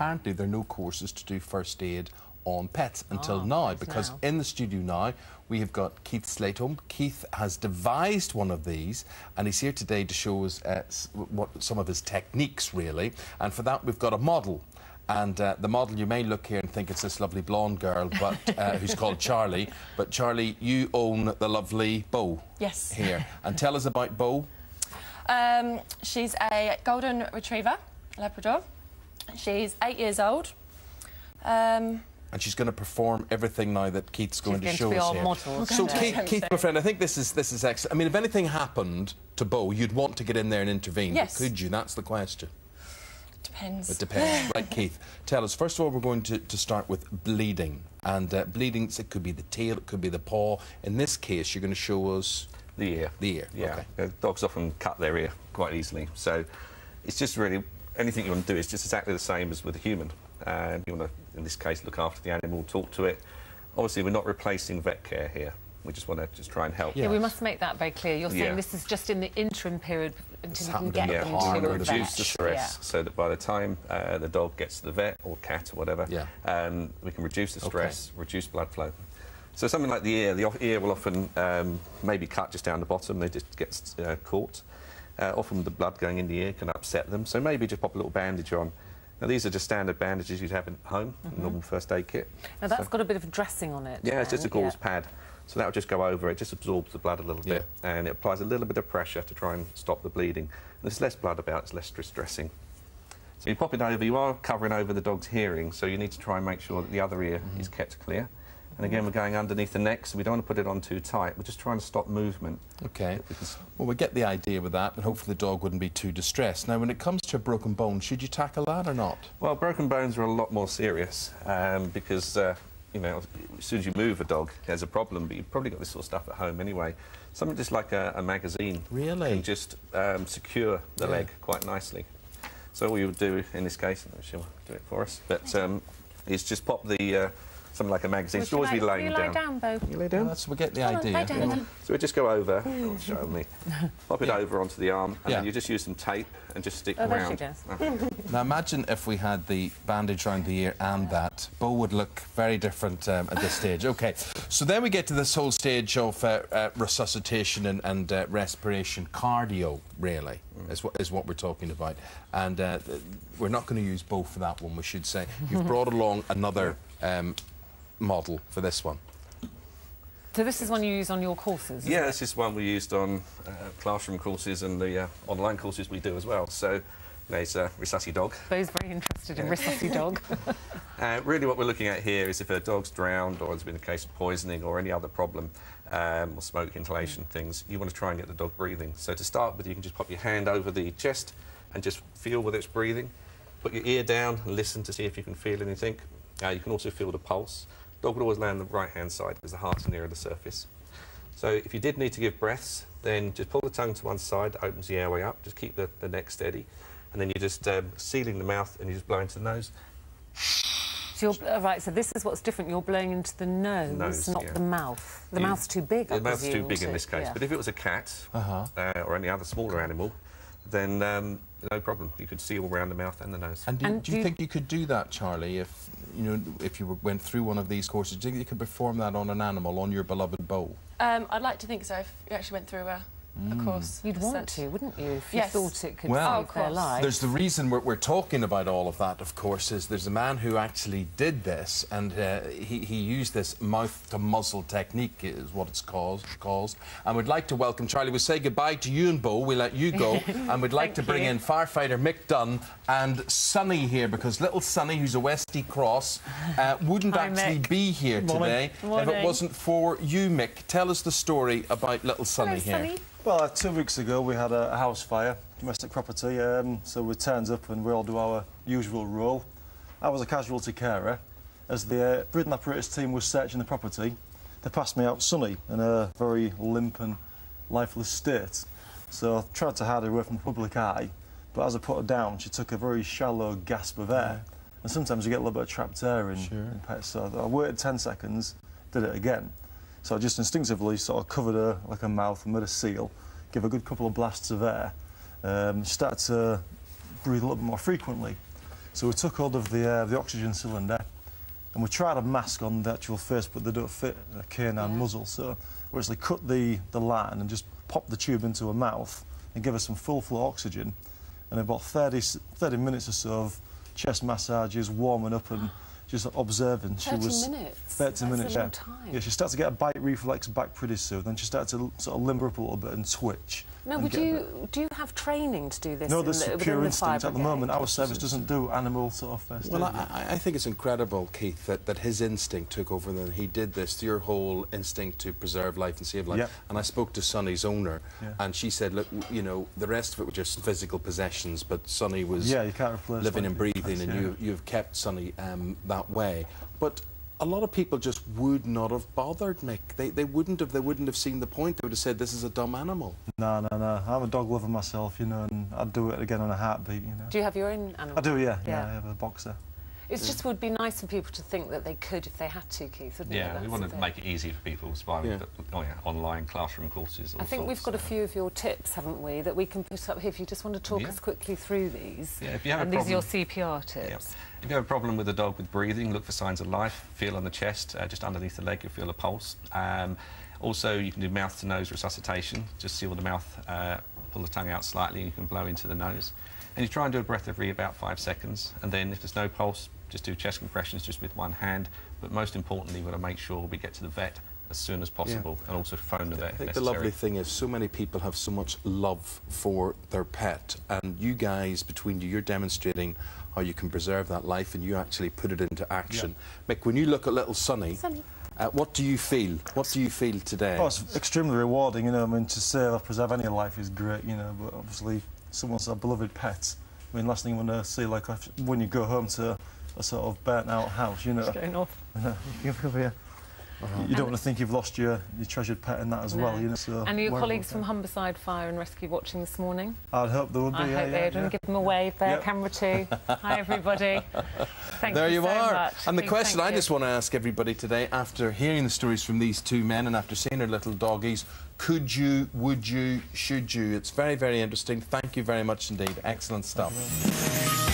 apparently there are no courses to do first aid on pets until now, because in the studio now we have got Keith Slateholm. Keith has devised one of these and he's here today to show us some of his techniques, really, and for that we've got a model. And the model, you may look here and think it's this lovely blonde girl, but who's called Charlie. But Charlie, you own the lovely Bo. Yes. Here. And tell us about Bo. She's a golden retriever, Labrador. She's 8 years old. And she's going to perform everything now that Keith's going to show us here. Model. So Keith, my friend, I think this is excellent. I mean, if anything happened to Bo, you'd want to get in there and intervene. Yes. But could you? That's the question. Depends. It depends. Right, Keith, tell us. First of all, we're going to start with bleeding. And bleeding, it could be the tail, it could be the paw. In this case, you're going to show us... The ear. The ear, yeah. OK. Dogs often cut their ear quite easily. So it's just really... Anything you want to do is just exactly the same as with a human. You want to, in this case, look after the animal, talk to it. Obviously, we're not replacing vet care here. We just want to try and help. Yeah, we must make that very clear. You're saying this is just in the interim period until you can get them to to the reduce vet. the stress, so that by the time the dog gets to the vet or cat or whatever, we can reduce the stress, reduce blood flow. So something like the ear will often maybe cut just down the bottom. They just get caught. Often the blood going in the ear can upset them. So maybe just pop a little bandage on. Now, these are just standard bandages you'd have at home, a normal first aid kit. Now, that's got a bit of dressing on it. Yeah, it's just a gauze pad. So that will just go over, it just absorbs the blood a little bit, and it applies a little bit of pressure to try and stop the bleeding. There's less blood about, it's less distressing. So you pop it over, you are covering over the dog's hearing, so you need to try and make sure that the other ear is kept clear. And again, we're going underneath the neck, so we don't want to put it on too tight. We're just trying to stop movement. OK. Well, we get the idea with that, but hopefully the dog wouldn't be too distressed. Now, when it comes to a broken bone, should you tackle that or not? Well, broken bones are a lot more serious because, you know, as soon as you move a dog, there's a problem, but you've probably got this sort of stuff at home anyway. Something just like a magazine can just secure the leg quite nicely. So all you would do in this case, and she'll do it for us, but is just pop the... something like a magazine. Should always be laying down. You lie down, Bo. You lay down? No, we get the idea. Lie down. So we just go over, show me, pop it over onto the arm, and then you just use some tape and just stick around. Now imagine if we had the bandage around the ear and that. Bo would look very different at this stage. OK, so then we get to this whole stage of resuscitation and respiration. Cardio, really, is what we're talking about. And we're not going to use Bo for that one, we should say. You've brought along another model for this one. So this is one you use on your courses, isn't it? This is one we used on classroom courses and the online courses we do as well. So there's a Resusci dog. Bo's very interested in Resusci dog. Really what we're looking at here is if a dog's drowned or there's been a case of poisoning or any other problem, or smoke inhalation things, you want to try and get the dog breathing. So to start with, you can just pop your hand over the chest and just feel whether it's breathing. Put your ear down and listen to see if you can feel anything. You can also feel the pulse. Dog would always lay on the right-hand side because the heart's nearer the surface. So if you did need to give breaths, then just pull the tongue to one side, that opens the airway up, just keep the neck steady, and then you're just sealing the mouth and you just blow into the nose. So right, so this is what's different. You're blowing into the nose, not the mouth. The mouth's too big, The mouth's too big in this case, but if it was a cat or any other smaller animal, then no problem. You could seal around the mouth and the nose. And do you think you could do that, Charlie, if you went through one of these courses? Do you think you could perform that on an animal, on your beloved Bo? I'd like to think so, if you actually went through a course. You'd want to, wouldn't you, if you thought it could save their lives? There's the reason we're talking about all of that, of course, is there's a man who actually did this, and he used this mouth-to-muzzle technique, is what it's called. And we'd like to welcome Charlie. We'll say goodbye to you and Bo. We'll let you go. And we'd like to bring in firefighter Mick Dunn and Sonny here, because little Sonny, who's a Westie Cross, wouldn't actually be here today if it wasn't for you, Mick. Tell us the story about little Sonny here. Sonny. Well, 2 weeks ago we had a house fire, domestic property, so we turned up and we all do our usual role. I was a casualty carer. As the breathing apparatus team was searching the property, they passed me out Sonny in a very limp and lifeless state. So I tried to hide her away from the public eye, but as I put her down, she took a very shallow gasp of air. And sometimes you get a little bit of trapped air in pets, so I waited 10 seconds, did it again. So I just instinctively sort of covered her like a mouth and made a seal, give a good couple of blasts of air, started to breathe a little bit more frequently. So we took hold of the oxygen cylinder and we tried a mask on the actual face, but they don't fit a canine muzzle. So we actually cut the line and just popped the tube into her mouth and give her some full flow oxygen. And about 30 minutes or so of chest massages, warming up and just observing. 30 minutes? 30 minutes, a long time. Yeah, she started to get a bite reflex back pretty soon. Then she started to sort of limber up a little bit and twitch. No, but do you have training to do this? No, this is pure instinct. At the moment, our brigade? service doesn't do animal sort of first aid. Well, I think it's incredible, Keith, that his instinct took over and that he did this, your whole instinct to preserve life and save life. Yep. And I spoke to Sonny's owner, and she said, look, you know, the rest of it were just physical possessions, but Sonny was you can't replace living and breathing, pets, and you've kept Sonny that way. But a lot of people just would not have bothered, Mick. They wouldn't have seen the point. They would have said, this is a dumb animal. No. I'm a dog lover myself, you know, and I'd do it again on a heartbeat, you know. Do you have your own animal? I do, yeah. I have a boxer. It just would be nice for people to think that they could if they had to, Keith, wouldn't it? Yeah, we want to make it easy for people by online classroom courses. I think we've got a few of your tips, haven't we, that we can put up here if you just want to talk us quickly through these. Yeah, if you have and a these are problem, your CPR tips. Yeah. If you have a problem with a dog with breathing, look for signs of life. Feel on the chest, just underneath the leg, you'll feel a pulse. Also, you can do mouth-to-nose resuscitation. Just seal the mouth, pull the tongue out slightly, you can blow into the nose. And you try and do a breath every about 5 seconds. And then if there's no pulse, just do chest compressions just with one hand. But most importantly, we've got to make sure we get to the vet as soon as possible and also phone the vet. I think the lovely thing is so many people have so much love for their pet, and you guys, between you, you're demonstrating how you can preserve that life and you actually put it into action. Mick, when you look at little Sonny, what do you feel? What do you feel today? Oh, it's extremely rewarding, you know. I mean, to say I preserve any life is great, you know, but obviously someone's a beloved pet. I mean, last thing you want to see, like, when you go home to a sort of burnt-out house, you know. It's going off. You don't want to think you've lost your treasured pet in that as well, you know. So and your colleagues from Humberside Fire and Rescue watching this morning? I'd hope there would be. I hope they would give them a wave there, camera 2. Hi, everybody. Thank there you you so are. much. And the question I just want to ask everybody today, after hearing the stories from these two men and after seeing their little doggies, could you, would you, should you? It's very, very interesting. Thank you very much indeed. Excellent stuff.